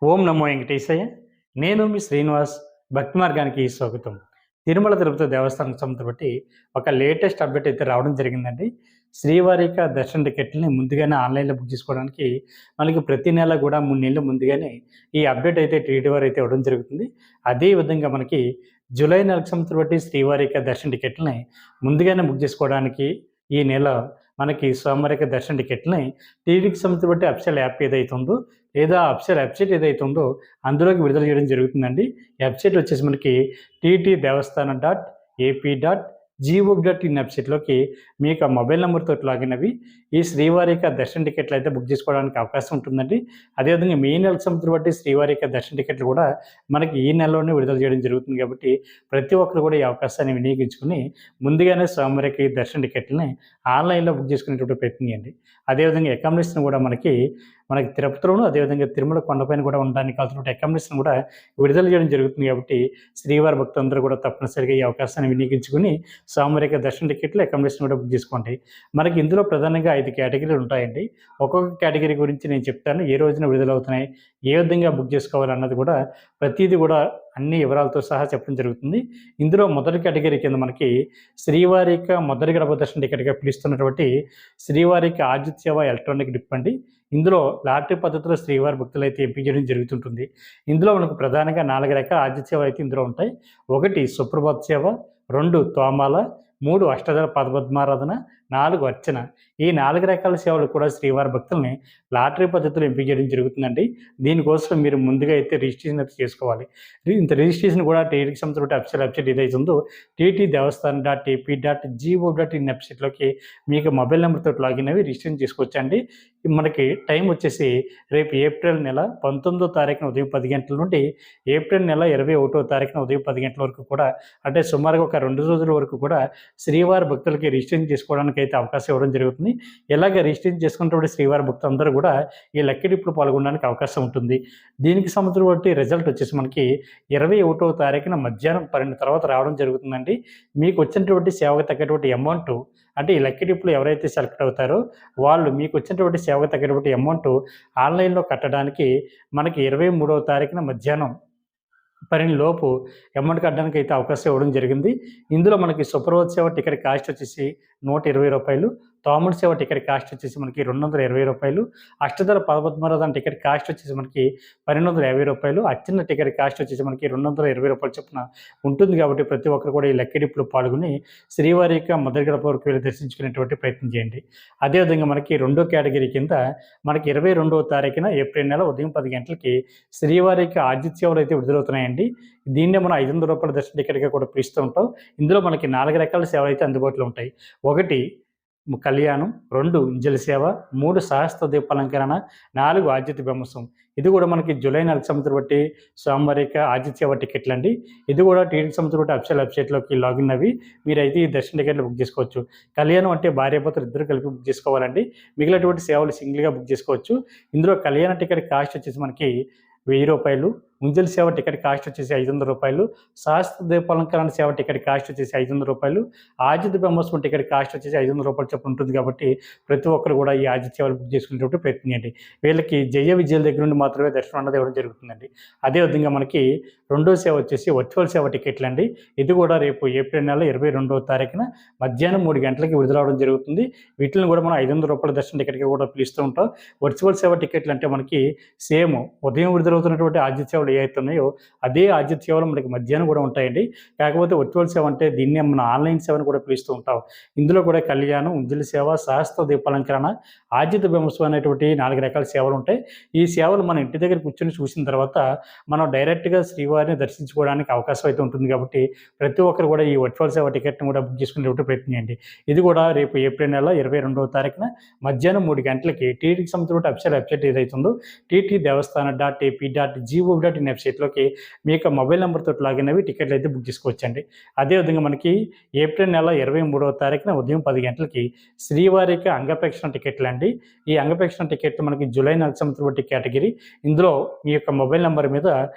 ఓం నమో వెంకటేశయ్య. నేను మీ శ్రీనివాస్. భక్తి మార్గానికి స్వాగతం. తిరుమల తిరుపతి దేవస్థానం సంస్థ బట్టి ఒక లేటెస్ట్ అప్డేట్ అయితే రావడం జరిగిందండి. శ్రీవారిక దర్శన టికెట్‌లని ముందుగానే ఆన్‌లైన్‌లో బుక్ చేసుకోవడానికి మనకి ప్రతి నెల కూడా 3 నెలలు ముందుగానే ఈ అప్డేట్ అయితే టీటీడీ వారు అయితే ఇవ్వడం జరుగుతుంది. అదే విధంగా మనకి జూలై నెలకు సంబంధించిన బట్టి శ్రీవారిక దర్శన టికెట్‌లని ముందుగానే బుక్ చేసుకోవడానికి ఈ నెల మనకి స్వామివారిక దర్శన టికెట్‌లని టీటీడీకి సంబంధించిన బట్టి అఫీషియల్ యాప్ ఏదైతే ఉందో లేదా అఫీషియల్ వెబ్‌సైట్ ఏదైతే ఉందో అందులోకి విడుదల చేయడం జరుగుతుందండి. వెబ్‌సైట్ వచ్చేసి మనకి టీటీ దేవస్థానం డాట్ ఏపీ డాట్ జీఓవి.ఇన్ వెబ్‌సైట్‌లోకి మీకు ఆ మొబైల్ నంబర్‌తో లాగిన్ అవ్వి ఈ శ్రీవారిక దర్శన టికెట్లు అయితే బుక్ చేసుకోవడానికి అవకాశం ఉంటుందండి. అదేవిధంగా మే నెలకు సంబంధించిన బట్టి శ్రీవారిక దర్శన టికెట్లు కూడా మనకి ఈ నెలలోనే విడుదల చేయడం జరుగుతుంది కాబట్టి ప్రతి ఒక్కరు కూడా ఈ అవకాశాన్ని వినియోగించుకొని ముందుగానే స్వామివారికి దర్శన టికెట్లని ఆన్‌లైన్‌లో బుక్ చేసుకునేటువంటి ప్రయత్నం చేయండి. అదేవిధంగా అకామిడేషన్ కూడా మనకి తిరుపతిలోను అదేవిధంగా తిరుమల కొండపైన కూడా ఉండడానికి కావాల్సిన అకామిడేషన్ కూడా విడుదల చేయడం జరుగుతుంది కాబట్టి శ్రీవారి భక్తులందరూ కూడా తప్పనిసరిగా ఈ అవకాశాన్ని వినియోగించుకొని స్వామివారిక దర్శన టికెట్లు అకామిడేషన్ కూడా బుక్ చేసుకోండి. మనకి ఇందులో ప్రధానంగా 5 కేటగిరీలు ఉంటాయండి. ఒక్కొక్క కేటగిరీ గురించి నేను చెప్తాను. ఏ రోజున విడుదలవుతున్నాయి, ఏ విధంగా బుక్ చేసుకోవాలి అన్నది కూడా ప్రతీది కూడా అన్ని వివరాలతో సహా చెప్పడం జరుగుతుంది. ఇందులో మొదటి కేటగిరీ కింద మనకి శ్రీవారిక మొదటి గడప దర్శన టికెట్‌గా పిలుస్తున్నటువంటి శ్రీవారిక ఆజిత్ సేవ ఎలక్ట్రానిక్ డిప్ అండి. ఇందులో లాటరీ పద్ధతిలో శ్రీవారి భక్తులైతే ఎంపిక చేయడం జరుగుతుంటుంది. ఇందులో మనకు ప్రధానంగా 4 రకాల ఆజిత్ సేవలు అయితే ఇందులో ఉంటాయి. 1 సుప్రభాత సేవ, 2 తోమాల, 3 అష్టదళ పదపద్మారాధన, 4 అర్చన. ఈ 4 రకాల సేవలు కూడా శ్రీవారి భక్తుల్ని లాటరీ పద్ధతిలో ఎంపిక చేయడం జరుగుతుందండి. దీనికోసం మీరు ముందుగా అయితే రిజిస్ట్రేషన్ అయితే చేసుకోవాలి. ఇంత రిజిస్ట్రేషన్ కూడా టీటీడీకి సంబంధించిన అఫీషియల్ వెబ్‌సైట్ ఏదైతే ఉందో టీటీ దేవస్థానం డాట్ ఏపీ డాట్ జీఓవి.ఇన్ వెబ్‌సైట్‌లోకి మీకు మొబైల్ నెంబర్‌తో లాగిన్ అవ్వి రిజిస్ట్రేషన్ చేసుకోవచ్చండి. మనకి టైం వచ్చేసి రేపు ఏప్రిల్ నెల 19వ తారీఖున ఉదయం 10 గంటల నుండి ఏప్రిల్ నెల 21వ తారీఖున ఉదయం 10 గంటల వరకు కూడా అంటే సుమారుగా ఒక 2 రోజుల వరకు కూడా శ్రీవారి భక్తులకి రిజిస్ట్రేషన్ చేసుకోవడానికి అయితే అవకాశం ఇవ్వడం జరుగుతుంది. ఇలాగ రిజిస్ట్రేషన్ చేసుకున్నటువంటి శ్రీవారి భక్తులందరూ కూడా ఈ లక్కీ డిప్‌లో పాల్గొనడానికి అవకాశం ఉంటుంది. దీనికి సంబంధించినటువంటి రిజల్ట్ వచ్చేసి మనకి 21వ తారీఖున మధ్యాహ్నం 12 తర్వాత రావడం జరుగుతుందండి. మీకు వచ్చినటువంటి సేవకు తగ్గటువంటి అమౌంట్ అంటే ఈ లక్కీ డిప్‌లో ఎవరైతే సెలెక్ట్ అవుతారో వాళ్ళు మీకు వచ్చినటువంటి సేవకు తగ్గటువంటి అమౌంట్ ఆన్‌లైన్‌లో కట్టడానికి మనకి 23వ తారీఖున మధ్యాహ్నం 12 లోపు అమౌంట్ కట్టడానికి అయితే అవకాశం ఇవ్వడం జరిగింది. ఇందులో మనకి సుప్రభాత సేవ టికెట్ కాస్ట్ వచ్చేసి రూ. 120, తోమల సేవ టికెట్ కాస్ట్ వచ్చేసి మనకి రూ. 220, అష్టదళ పదపద్మారాధన టికెట్ కాస్ట్ వచ్చేసి మనకి రూ. 1250, అర్చన టికెట్ కాస్ట్ వచ్చేసి మనకి రూ. 220 చొప్పున ఉంటుంది కాబట్టి ప్రతి ఒక్కరు కూడా ఈ లక్కీ డిప్‌లో పాల్గొని శ్రీవారి యొక్క మొదటి గడప వరకు వెళ్లి దర్శించుకునేటువంటి ప్రయత్నం చేయండి. అదేవిధంగా మనకి రెండో కేటగిరీ కింద మనకి 22వ తారీఖున ఏప్రిల్ నెల ఉదయం 10 గంటలకి శ్రీవారికి ఆజిత్ సేవలు అయితే విడుదలవుతున్నాయండి. దీన్నే మనం రూ. 500 దర్శన టికెట్‌గా కూడా పిలుస్తూ ఉంటాం. ఇందులో మనకి 4 రకాల సేవలు అయితే అందుబాటులో ఉంటాయి. 1 కళ్యాణం, 2 ఇంజల సేవ, 3 సహస్ర దీపాలంకరణ, 4 ఆజిత్ బ్రహ్మోత్సవం. ఇది కూడా మనకి జూలై నెలకు సంబంధించిన బట్టి స్వామివారిక ఆజిత్ సేవ టికెట్లండి. ఇది కూడా టీటీడీకి సంబంధించిన బట్టి అఫీషియల్ వెబ్‌సైట్‌లోకి లాగిన్ అవ్వి మీరైతే ఈ దర్శన టికెట్లు బుక్ చేసుకోవచ్చు. కళ్యాణం అంటే భార్యాభర్తలు ఇద్దరు కలిపి బుక్ చేసుకోవాలండి. మిగిలినటువంటి సేవలు సింగిల్‌గా బుక్ చేసుకోవచ్చు. ఇందులో కళ్యాణ టికెట్ కాస్ట్ వచ్చేసి మనకి రూ. 1000, ఉంజల్ సేవ టికెట్ కాస్ట్ వచ్చేసి రూ. 500, సహస్ర దీపాలంకరణ సేవ టికెట్ కాస్ట్ వచ్చేసి రూ. 500, ఆజిత్ బ్రహ్మోత్సవం టికెట్ కాస్ట్ వచ్చేసి రూ. 500 చొప్పున ఉంటుంది కాబట్టి ప్రతి ఒక్కరు కూడా ఈ ఆజిత్ సేవలు బుక్ చేసుకునేటప్పుడు ప్రయత్నం చేయండి. వీళ్ళకి జయ విజయాల దగ్గర నుండి మాత్రమే దర్శనం అన్నది ఇవ్వడం జరుగుతుందండి. అదేవిధంగా మనకి రెండో సేవ వచ్చేసి వర్చువల్ సేవ టికెట్లండి. ఇది కూడా రేపు ఏప్రిల్ నెల 22వ తారీఖున మధ్యాహ్నం 3 గంటలకి విడుదలవ్వడం జరుగుతుంది. వీటిని కూడా మనం రూ. 500 దర్శన టికెట్‌గా కూడా పిలుస్తూ ఉంటాం. వర్చువల్ సేవ టికెట్లు అంటే మనకి సేమ్ ఉదయం విడుదలవుతున్నటువంటి ఆజిత్ సేవలు ఏవైతే ఉన్నాయో అదే ఆజిత్ సేవలు మనకి మధ్యాహ్నం కూడా ఉంటాయండి. కాకపోతే వర్చువల్ సేవ అంటే దీన్నే మనం ఆన్‌లైన్ సేవను కూడా పిలుస్తూ ఉంటాం. ఇందులో కూడా కళ్యాణం, ఉంజలి సేవ, సహస్ర దీపాలంకరణ, ఆజిత్ బ్రహ్మోత్సవం అనేటువంటి 4 రకాల సేవలు ఉంటాయి. ఈ సేవలు మన ఇంటి దగ్గర కూర్చొని చూసిన తర్వాత మనం డైరెక్ట్‌గా శ్రీవారిని దర్శించుకోవడానికి అవకాశం అయితే ఉంటుంది కాబట్టి ప్రతి ఒక్కరు కూడా ఈ వర్చువల్ సేవ టికెట్‌ని కూడా బుక్ చేసుకునేటప్పుడు ప్రయత్నం చేయండి. ఇది కూడా రేపు ఏప్రిల్ నెల 22వ తారీఖున మధ్యాహ్నం 3 గంటలకి టీటీడీకి సంబంధించిన అఫీషియల్ వెబ్‌సైట్ ఏదైతే ఉందో TT Devasthanam dot AP dot GOV dot in వెబ్సైట్లోకి మీ యొక్క మొబైల్ నెంబర్తో లాగిన్ అవి టికెట్లు అయితే బుక్ చేసుకోవచ్చండి. అదేవిధంగా మనకి ఏప్రిల్ నెల 23వ తారీఖున ఉదయం 10 గంటలకి శ్రీవారికి అంగప్రక్షణ టికెట్లు అండి. ఈ అంగప్రక్షణ టికెట్లు మనకి జూలై నెలకు సంబంధించిన కేటగిరీ. ఇందులో మీ యొక్క మొబైల్ నెంబర్ మీద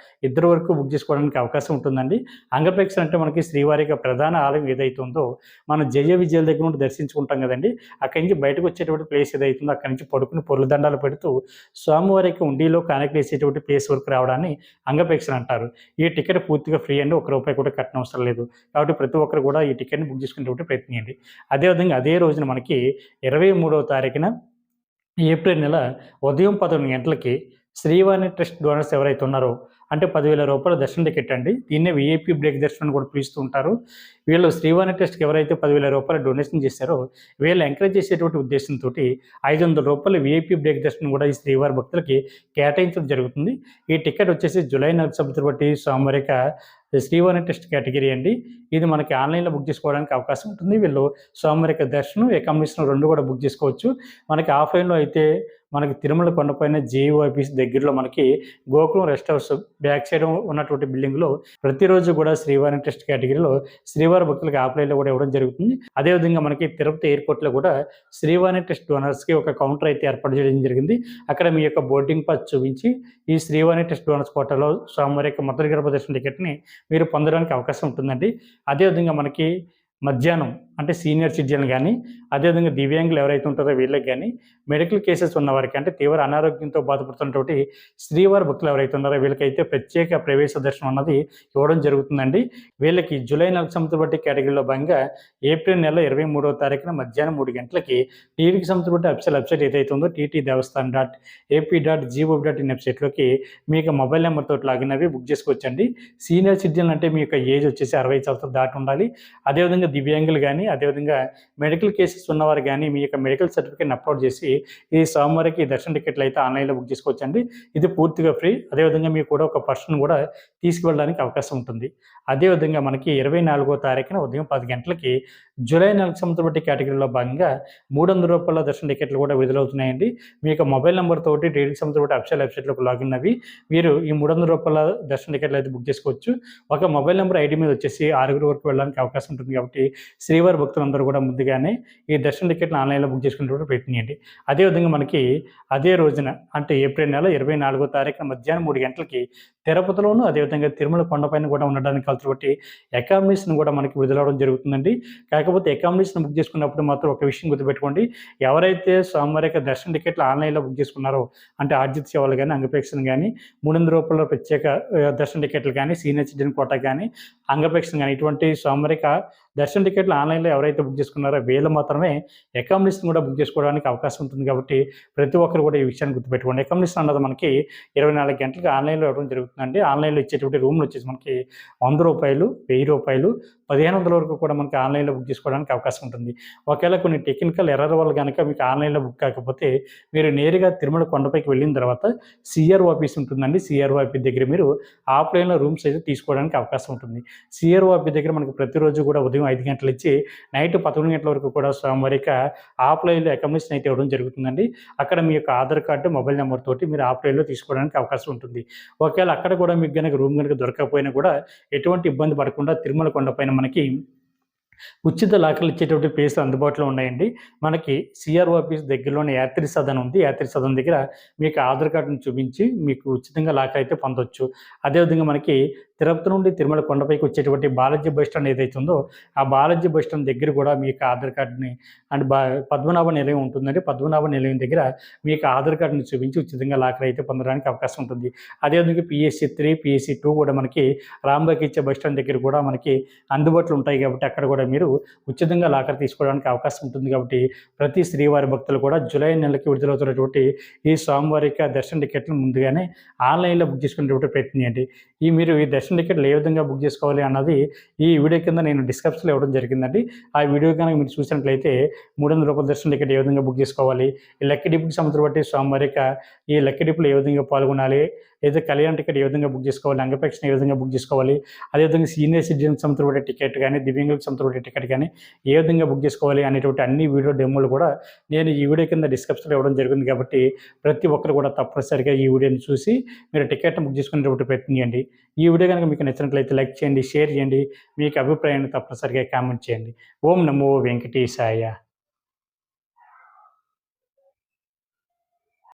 ఇద్దరు వరకు బుక్ చేసుకోవడానికి అవకాశం ఉంటుందండి. అంగప్రక్షణ అంటే మనకి శ్రీవారి యొక్క ప్రధాన ఆలయం ఏదైతే ఉందో మనం జయ విజయాల దగ్గర నుండి దర్శించుకుంటాం కదండి. అక్కడి నుంచి బయటకు వచ్చేటువంటి ప్లేస్ ఏదైతుందో అక్కడి నుంచి పడుకుని పొర్లు దండాలు పెడుతూ స్వామివారి యొక్క ఉండిలో కానుకలు వేసేటువంటి ప్లేస్ వరకు రావడాన్ని అంగప్రక్షణ అంటారు. ఈ టికెట్ పూర్తిగా ఫ్రీ అండి. ₹1 కూడా కట్టనవసరం లేదు. కాబట్టి ప్రతి ఒక్కరు కూడా ఈ టికెట్ని బుక్ చేసుకునేటువంటి ప్రయత్నించండి. అదేవిధంగా అదే రోజున మనకి 23వ తారీఖున ఏప్రిల్ నెల ఉదయం 11 గంటలకి శ్రీవాణి ట్రస్ట్ డోనర్స్ ఎవరైతే ఉన్నారో అంటే ₹10,000 దర్శనం టికెట్ అండి. దీన్నే వీఐపీ బ్రేక్ దర్శనం కూడా పిలుస్తూ ఉంటారు. వీళ్ళు శ్రీవాణి ట్రస్ట్‌కి ఎవరైతే ₹10,000 డొనేషన్ చేశారో వీళ్ళు ఎంకరేజ్ చేసేటువంటి ఉద్దేశంతో ₹500 వీఐపీ బ్రేక్ దర్శనం కూడా ఈ శ్రీవారి భక్తులకి కేటాయించడం జరుగుతుంది. ఈ టికెట్ వచ్చేసి జూలై నెలకు సంబంధించిన బట్టి స్వామివారి యొక్క శ్రీవాణి ట్రస్ట్ కేటగిరీ అండి. ఇది మనకి ఆన్లైన్‌లో బుక్ చేసుకోవడానికి అవకాశం ఉంటుంది. వీళ్ళు స్వామివారి యొక్క దర్శనం, అకామిడేషన్ 2 కూడా బుక్ చేసుకోవచ్చు. మనకి ఆఫ్‌లైన్‌లో అయితే మనకి తిరుమల కొండపైన జేఈఓ ఆఫీస్ దగ్గరలో మనకి Gokulam rest house back side ఉన్నటువంటి బిల్డింగ్‌లో ప్రతిరోజు కూడా శ్రీవారి ట్రస్ట్ కేటగిరీలో శ్రీవారి భక్తులకు ఆఫ్‌లైన్‌లో కూడా ఇవ్వడం జరుగుతుంది. అదేవిధంగా మనకి తిరుపతి ఎయిర్‌పోర్ట్‌లో కూడా శ్రీవారి ట్రస్ట్ డోనర్స్‌కి ఒక కౌంటర్ అయితే ఏర్పాటు చేయడం జరిగింది. అక్కడ మీ యొక్క బోర్డింగ్ పాస్ చూపించి ఈ శ్రీవారి ట్రస్ట్ డోనర్స్ కోటాలో స్వామివారి యొక్క మొదటి గర్భ దర్శన టికెట్‌ని మీరు పొందడానికి అవకాశం ఉంటుందండి. అదేవిధంగా మనకి మధ్యాహ్నం అంటే సీనియర్ సిటిజన్లు కానీ, అదేవిధంగా దివ్యాంగులు ఎవరైతే ఉంటారో వీళ్ళకి కానీ, మెడికల్ కేసెస్ ఉన్నవారికి అంటే తీవ్ర అనారోగ్యంతో బాధపడుతున్నటువంటి శ్రీవారి భక్తులు ఎవరైతే ఉన్నారో వీళ్ళకైతే ప్రత్యేక ప్రవేశ దర్శనం అన్నది ఇవ్వడం జరుగుతుందండి. వీళ్ళకి జూలై నెలకు సంబంధించిన బట్టి కేటగిరీలో భాగంగా ఏప్రిల్ నెల 23వ తారీఖున మధ్యాహ్నం 3 గంటలకి టీటీకి సంబంధించిన బట్టి అఫీషియల్ వెబ్సైట్ ఏదైతే ఉందో ttdevaస్థానం.ap.gov.in వెబ్సైట్లోకి మీ యొక్క మొబైల్ నెంబర్తో లాగిన్ అవి బుక్ చేసుకోవచ్చండి. సీనియర్ సిటిజన్ అంటే మీ యొక్క ఏజ్ వచ్చేసి 60 సంవత్సరాలు దాటి ఉండాలి. అదేవిధంగా దివ్యాంగులు కానీ, అదేవిధంగా మెడికల్ కేసెస్ ఉన్నవారు కానీ మీ యొక్క మెడికల్ సర్టిఫికేట్‌ని అప్లోడ్ చేసి ఈ స్వామివారికి దర్శన టికెట్లు అయితే ఆన్లైన్‌లో బుక్ చేసుకోవచ్చండి. ఇది పూర్తిగా ఫ్రీ. అదేవిధంగా మీకు కూడా ఒక పర్సన్ కూడా తీసుకువెళ్ళడానికి అవకాశం ఉంటుంది. అదేవిధంగా మనకి 24వ తారీఖున ఉదయం 10 గంటలకి జూలై నెలకు సంబంధించిన బట్టి కేటగిరీలో భాగంగా ₹300 దర్శన టికెట్లు కూడా విడుదలవుతున్నాయండి. మీ యొక్క మొబైల్ నెంబర్ తోటి టీటీకి సంబంధించిన బట్టి అఫీషియల్ వెబ్సైట్‌లోకి లాగిన్ అవి మీరు ఈ ₹300 దర్శన టికెట్లు అయితే బుక్ చేసుకోవచ్చు. ఒక మొబైల్ నెంబర్ ఐడీ మీద వచ్చేసి 6 వరకు వెళ్ళడానికి అవకాశం ఉంటుంది కాబట్టి శ్రీవారి భక్తులందరూ కూడా ముందుగానే ఈ దర్శన టికెట్‌ని ఆన్లైన్‌లో బుక్ చేసుకునేటప్పుడు ప్రయత్నించండి. అదేవిధంగా మనకి అదే రోజున అంటే ఏప్రిల్ నెల 24వ తారీఖున మధ్యాహ్నం 3 గంటలకి తిరుపతిలోను, అదేవిధంగా తిరుమల కొండపైన కూడా ఉండడానికి కాబట్టి అకామిడేషన్ కూడా మనకి విడుదలవ్వడం జరుగుతుందండి. కాకపోతే అకామిడేషన్ బుక్ చేసుకున్నప్పుడు మాత్రం ఒక విషయం గుర్తుపెట్టుకోండి. ఎవరైతే స్వామివారి యొక్క దర్శన టికెట్లు ఆన్లైన్‌లో బుక్ చేసుకున్నారో అంటే ఆర్జిత సేవలు కానీ, అంగప్రక్షణ కానీ, ₹300 ప్రత్యేక దర్శన టికెట్లు కానీ, సీనియర్ సిటిజన్ కోటా కానీ, అంగప్రక్షణ కానీ ఇటువంటి స్వామివారి యొక్క దర్శన టికెట్లు ఆన్లైన్‌లో ఎవరైతే బుక్ చేసుకున్నారో వీళ్ళు మాత్రమే అకామిడేషన్ కూడా బుక్ చేసుకోవడానికి అవకాశం ఉంటుంది కాబట్టి ప్రతి ఒక్కరు కూడా ఈ విషయాన్ని గుర్తుపెట్టుకోండి. అకామిడేషన్ అన్నది మనకి 24 గంటలకి ఆన్లైన్‌లో ఇవ్వడం జరుగుతుందండి. ఆన్లైన్‌లో ఇచ్చేటువంటి రూమ్‌లు వచ్చేసి మనకి ₹100, ₹1000, ₹1500 వరకు కూడా మనకి ఆన్లైన్‌లో బుక్ చేసుకోవడానికి అవకాశం ఉంటుంది. ఒకవేళ కొన్ని టెక్నికల్ ఎర్రర్ వల్ల గనక మీకు ఆన్లైన్‌లో బుక్ కాకపోతే మీరు నేరుగా తిరుమల కొండపైకి వెళ్ళిన తర్వాత సీఆర్ఓ ఆఫీస్ ఉంటుందండి. సీఆర్ఓ ఆఫీస్ దగ్గర మీరు ఆఫ్‌లైన్‌లో రూమ్స్ అయితే తీసుకోవడానికి అవకాశం ఉంటుంది. సీఆర్ఓ ఆఫీస్ దగ్గర మనకి ప్రతిరోజు కూడా ఉదయం 5 గంటల నుంచి నైట్ 11 గంటల వరకు కూడా స్వామివారి యొక్క ఆఫ్‌లైన్‌లో అకామిడేషన్ అయితే ఇవ్వడం జరుగుతుందండి. అక్కడ మీ యొక్క ఆధార్ కార్డు, మొబైల్ నెంబర్ తోటి మీరు ఆఫ్‌లైన్‌లో తీసుకోవడానికి అవకాశం ఉంటుంది. ఒకవేళ అక్కడ కూడా మీకు గనక రూమ్ గనక దొరకకపోయినా కూడా ఎటువంటి ఇబ్బంది పడకుండా తిరుమల కొండపైన మనకి ఉచిత లాకర్లు ఇచ్చేటువంటి ప్లేస్‌లు అందుబాటులో ఉన్నాయండి. మనకి సీఆర్ఓ ఆఫీస్ దగ్గరలోనే యాత్రి సదన్ ఉంది. యాత్రి సదన్ దగ్గర మీకు ఆధార్ కార్డుని చూపించి మీకు ఉచితంగా లాకర్ అయితే పొందొచ్చు. అదేవిధంగా మనకి తిరుపతి నుండి తిరుమల కొండపైకి వచ్చేటువంటి బాలాజీ బస్ స్టాండ్ ఏదైతే ఉందో ఆ బాలాజీ బస్ స్టాండ్ దగ్గర కూడా మీ యొక్క ఆధార్ కార్డుని అండ్ పద్మనాభ నిలయం ఉంటుందండి. పద్మనాభ నిలయం దగ్గర మీ యొక్క ఆధార్ కార్డుని చూపించి ఉచితంగా లాకర్ అయితే పొందడానికి అవకాశం ఉంటుంది. అదేవిధంగా PSC 3, PSC 2 కూడా మనకి రాంబాగ్కి ఇచ్చే బస్ స్టాండ్ దగ్గర కూడా మనకి అందుబాటులో ఉంటాయి కాబట్టి అక్కడ కూడా మీరు ఉచితంగా లాకర్ తీసుకోవడానికి అవకాశం ఉంటుంది. కాబట్టి ప్రతి శ్రీవారి భక్తులు కూడా జూలై నెలకి విడుదలవుతున్నటువంటి ఈ స్వామివారి యొక్క దర్శన టికెట్లను ముందుగానే ఆన్లైన్‌లో బుక్ చేసుకునేటువంటి ప్రయత్నం చేయండి. మీరు ఈ దర్శన టికెట్లు ఏ విధంగా బుక్ చేసుకోవాలి అన్నది ఈ వీడియో కింద నేను డిస్క్రిప్షన్‌లో ఇవ్వడం జరిగిందండి. ఆ వీడియో కనుక మీరు చూసినట్లయితే ₹300 దర్శన టికెట్ ఏ విధంగా బుక్ చేసుకోవాలి, ఈ లక్కీ డిప్‌కి సంబంధించిన బట్టి స్వామివారి యొక్క ఈ లక్కీ డిప్‌లో ఏ విధంగా పాల్గొనాలి, ఏదైతే కళ్యాణ టికెట్ ఏ విధంగా బుక్ చేసుకోవాలి, అంగపరీక్షను ఏ విధంగా బుక్ చేసుకోవాలి, అదేవిధంగా సీనియర్ సిటిజన్కి సంబంధించిన టికెట్ కానీ, దివ్యాంగులకు సంబంధించిన టికెట్ కానీ ఏ విధంగా బుక్ చేసుకోవాలి అనేటువంటి అన్ని వీడియో డెమోలు కూడా నేను ఈ వీడియో కింద డిస్క్రిప్షన్లో ఇవ్వడం జరిగింది. కాబట్టి ప్రతి ఒక్కరు కూడా తప్పనిసరిగా ఈ వీడియోని చూసి మీరు టికెట్ని బుక్ చేసుకునేటువంటి ప్రయత్నం చేయండి. ఈ వీడియో కనుక మీకు నచ్చినట్లయితే లైక్ చేయండి, షేర్ చేయండి, మీకు అభిప్రాయాన్ని తప్పనిసరిగా కామెంట్ చేయండి. ఓం నమో వెంకటేశాయ.